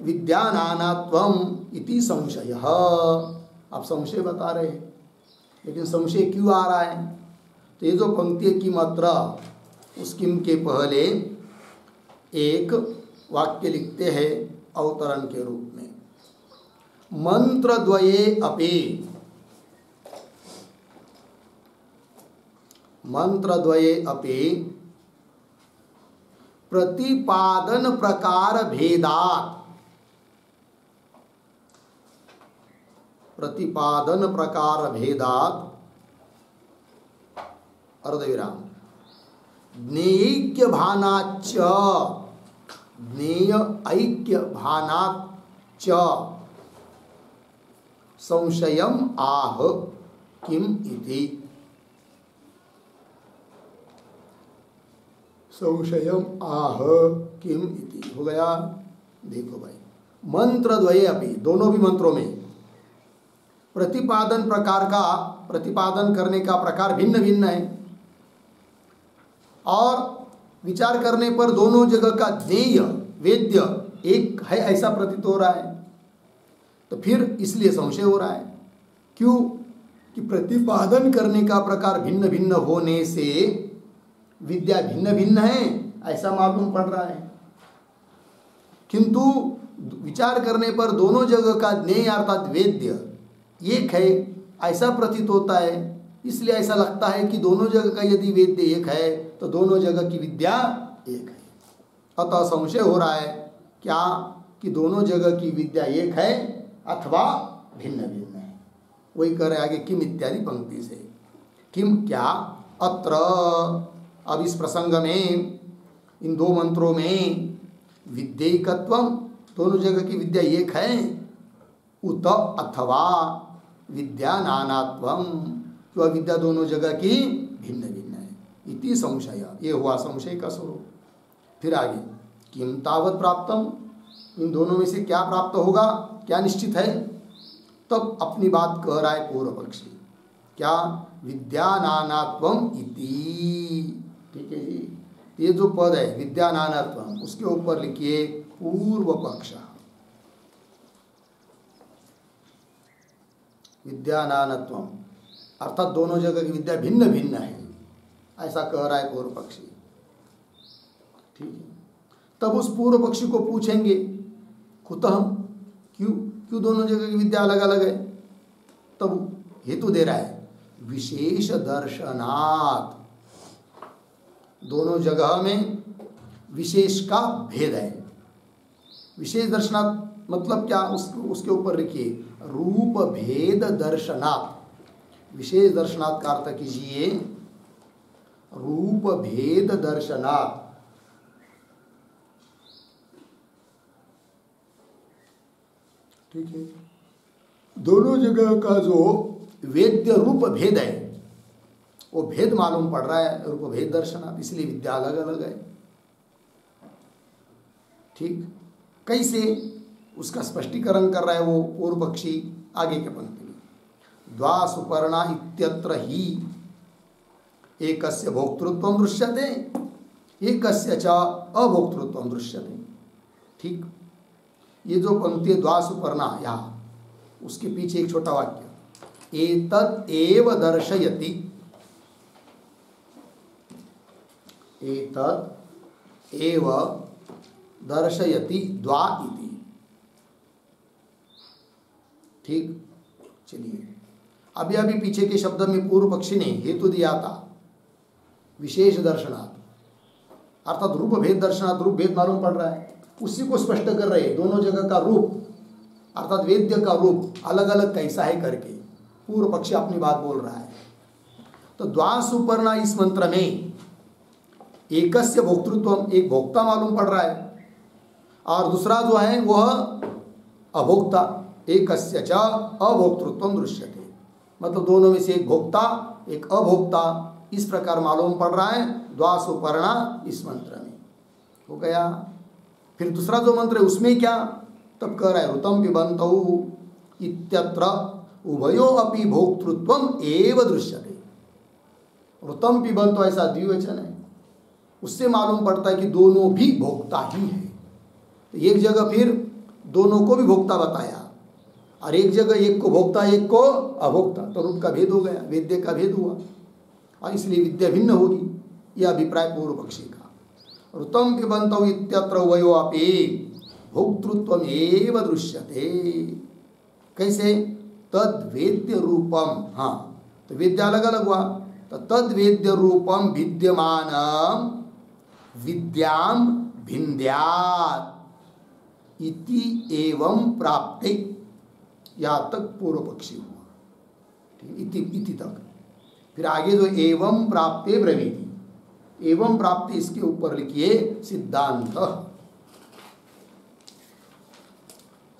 विद्यानानात्वम् इति संशयः। आप संशय बता रहे हैं, लेकिन संशय क्यों आ रहा है? तो ये जो पंक्ति है किम अत्र, उस किम के पहले एक वाक्य लिखते हैं अवतरण के रूप में, मंत्रद्वये अपि, मंत्रद्वये अपि प्रतिपादन प्रकार भेदात्, प्रतिपादन प्रकार भेदात् अर्धविराम ज्ञेयैक्य भानाच्च, ज्ञेय ऐक्य भानाच्च संशयम आह किम इति, संशयम आह किम इति हो गया। देखो भाई, मंत्र द्वये अपि, दोनों भी मंत्रों में प्रतिपादन प्रकार का, प्रतिपादन करने का प्रकार भिन्न भिन्न है, और विचार करने पर दोनों जगह का ज्ञेय वेद्य एक है ऐसा प्रतीत हो रहा है। तो फिर इसलिए संशय हो रहा है। क्यों? कि प्रतिपादन करने का प्रकार भिन्न भिन्न होने से विद्या भिन्न भिन्न है ऐसा मालूम पड़ रहा है, किंतु विचार करने पर दोनों जगह का ज्ञेय अर्थात वेद्य एक है ऐसा प्रतीत होता है। इसलिए ऐसा लगता है कि दोनों जगह का यदि वेद्य एक है तो दोनों जगह की विद्या एक है। अतः संशय हो रहा है क्या कि दोनों जगह की विद्या एक है अथवा भिन्न भिन्न है। वही कह रहे आगे किम इत्यादि पंक्ति से, किम क्या अत्र, अब इस प्रसंग में इन दो मंत्रों में विद्यैकत्वम, दोनों जगह की विद्या एक है, उत अथवा विद्या नानात्वम, तो विद्या दोनों जगह की भिन्न भिन्न है, इति संशय, ये हुआ संशय का स्वरूप। फिर आगे किम तावत प्राप्तम, इन दोनों में से क्या प्राप्त होगा, क्या निश्चित है। तब अपनी बात कह रहा है पूर्व पक्षी, क्या विद्या नानात्वम इति। ठीक है जी, ये जो पद है विद्या नानात्वम, उसके ऊपर लिखिए पूर्व पक्ष, विद्या नानात्वम अर्थात दोनों जगह की विद्या भिन्न भिन्न है, ऐसा कह रहा है पूर्व पक्षी। ठीक है, तब उस पूर्व पक्षी को पूछेंगे कुतः, क्यों दोनों जगह की विद्या अलग अलग है? तब हेतु दे रहा है विशेष दर्शनात्, दोनों जगह में विशेष का भेद है। विशेष दर्शनात् मतलब क्या, उसके ऊपर लिखिए रूप भेद दर्शनात्। विशेष दर्शनात् का अर्थ कीजिए रूप भेद दर्शनात्। ठीक है, दोनों जगह का जो वेद्य रूप भेद है वो भेद मालूम पड़ रहा है, रूप भेद दर्शनात्, इसलिए विद्या अलग अलग है। ठीक, कैसे उसका स्पष्टीकरण कर रहा है वो पूर्व पक्षी आगे के पंक्ति में। द्वा सुपर्णा इत्यत्र ही एकस्य भोक्तृत्वं दृश्यते एकस्य च अभोक्तृत्वं दृश्यते। ठीक, ये जो पंक्ति है द्वा सुपर्णा, यहाँ उसके पीछे एक छोटा वाक्य एतत् एव दर्शयति, एतत् एव दर्शयति द्वा इति। ठीक, चलिए अभी पीछे के शब्द में पूर्व पक्षी ने हेतु दिया था विशेष दर्शनात्, अर्थात रूप भेद दर्शनात्, रूप भेद मालूम पड़ रहा है, उसी को स्पष्ट कर रहे हैं। दोनों जगह का रूप अर्थात वेद्य का रूप अलग अलग कैसा है करके पूर्व पक्षी अपनी बात बोल रहा है। तो द्वा सुपर्णा इस मंत्र में एकस्य भोक्तृत्व, एक भोक्ता मालूम पड़ रहा है और दूसरा जो है वह अभोक्ता, एकस्य च अभोक्तृत्वं दृश्यते, मतलब दोनों में से एक भोक्ता एक अभोक्ता, इस प्रकार मालूम पड़ रहा है द्वा सुपर्णा इस मंत्र में। हो गया। फिर दूसरा जो मंत्र है उसमें क्या, तब कह रहा है ऋतम पिबन्तौ इत्यत्र उभयो अपि भोक्तृत्वम एव दृश्यते। ऋतम पिबन्तौ ऐसा द्विवचन है, उससे मालूम पड़ता है कि दोनों भी भोक्ता ही है। तो एक जगह फिर दोनों को भी भोक्ता बताया और एक जगह एक को भोक्ता एक को अभोक्ता, तो रूप का भेद हो गया, वेद्य का भेद हुआ और इसलिए विद्या भिन्न होगी, यह अभिप्राय पूर्व पक्षी का। ऋतम पिबन्तौ इत्यत्र उभयो अपि भोक्तृत्वम एव दृश्यते। कैसे, तद वेद्य रूपम, हाँ तो वेद्या अलग अलग हुआ, तो तद वेद्य रूपम विद्यमान विद्याम भिन्द्यात् इति एवं प्राप्ते, यहाँ तक पूर्व पक्षी हुआ। ठीक, इति तक। फिर आगे जो एवं प्राप्ते ब्रवीति, एवं प्राप्ति इसके ऊपर लिखिए सिद्धांत,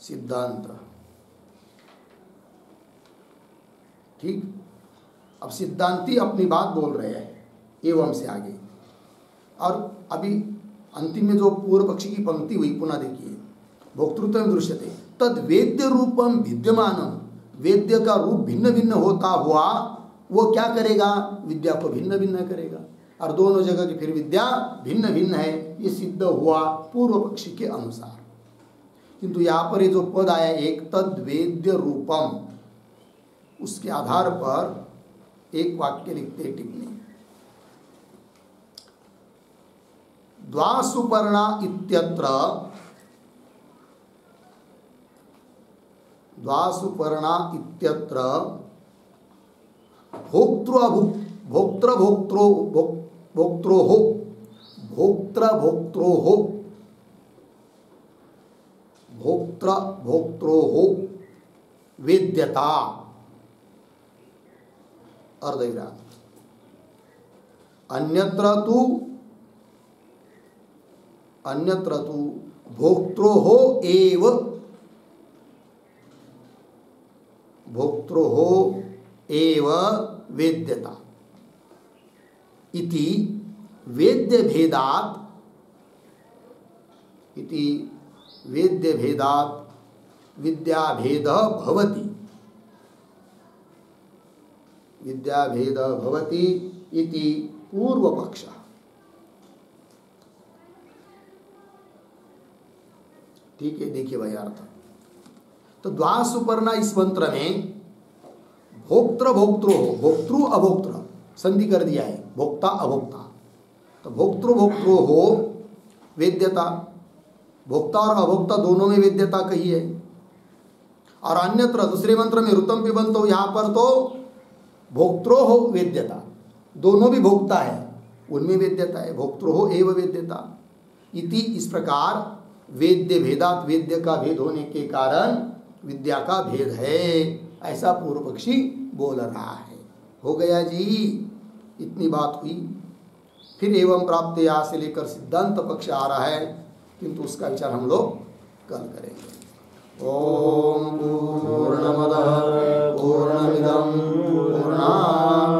सिद्धांत। ठीक, अब सिद्धांती अपनी बात बोल रहे हैं एवं से आगे, और अभी अंतिम में जो पूर्व पक्षी की पंक्ति हुई पुनः देखिए, भोक्तृत्व दृश्यते तद वेद्य रूपम विद्यमानम, वेद्य का रूप भिन्न भिन्न होता हुआ वो क्या करेगा, विद्या को भिन्न भिन्न करेगा, और दोनों जगह की फिर विद्या भिन्न भिन्न है, ये सिद्ध हुआ पूर्व पक्षी के अनुसार। किंतु यहाँ पर ये जो पद आया एक तद वेद्य रूपम, उसके आधार पर एक वाक्य लिखते टिप्पणी, द्वा सुपर्णा इत्यत्र, द्वा सुपर्णा इत्यत्र भोक्तृ भोक्तृ भोक्त्रो भोक्त्रोः भोक्तृ भोक्त्रोः भोक्तृ भोक्त्रोः वेद्यता अर्धविराम। अन्यत्र तु भोक्त्रोः एव, भोक्त्रोः एव वेद्यता इति वेद्य भेदात्, इति वेद्य भेदात् विद्याभेदः भवति, विद्याभेदः भवति इति पूर्व पक्षः। ठीक है, देखिए भाई अर्थ। तो द्वा सुपर्णा इस मंत्र में भोक्तृ भोक्तृ हो, भोक्तृ अभोक्तृ संधि कर दिया है, भोक्ता अभोक्ता। तो भोक्तृ भोक्तृ हो वेद्यता, भोक्ता और अभोक्ता दोनों में वेद्यता कही है। और अन्यत्र दूसरे मंत्र में ऋतम पिबंतो, यहाँ पर तो भोक्तृ हो वेद्यता, दोनों भी भोक्ता है, उनमें वेद्यता है, भोक्तृ हो एव वेद्यता इति। इस प्रकार वेद्य भेदात, वेद्य का भेद होने के कारण विद्या का भेद है, ऐसा पूर्व पक्षी बोल रहा है। हो गया जी, इतनी बात हुई। फिर एवं प्राप्त या से लेकर सिद्धांत पक्ष आ रहा है, किंतु उसका विचार हम लोग कल करेंगे। ओम पूर्णमदः पूर्णमिदं पूर्णात्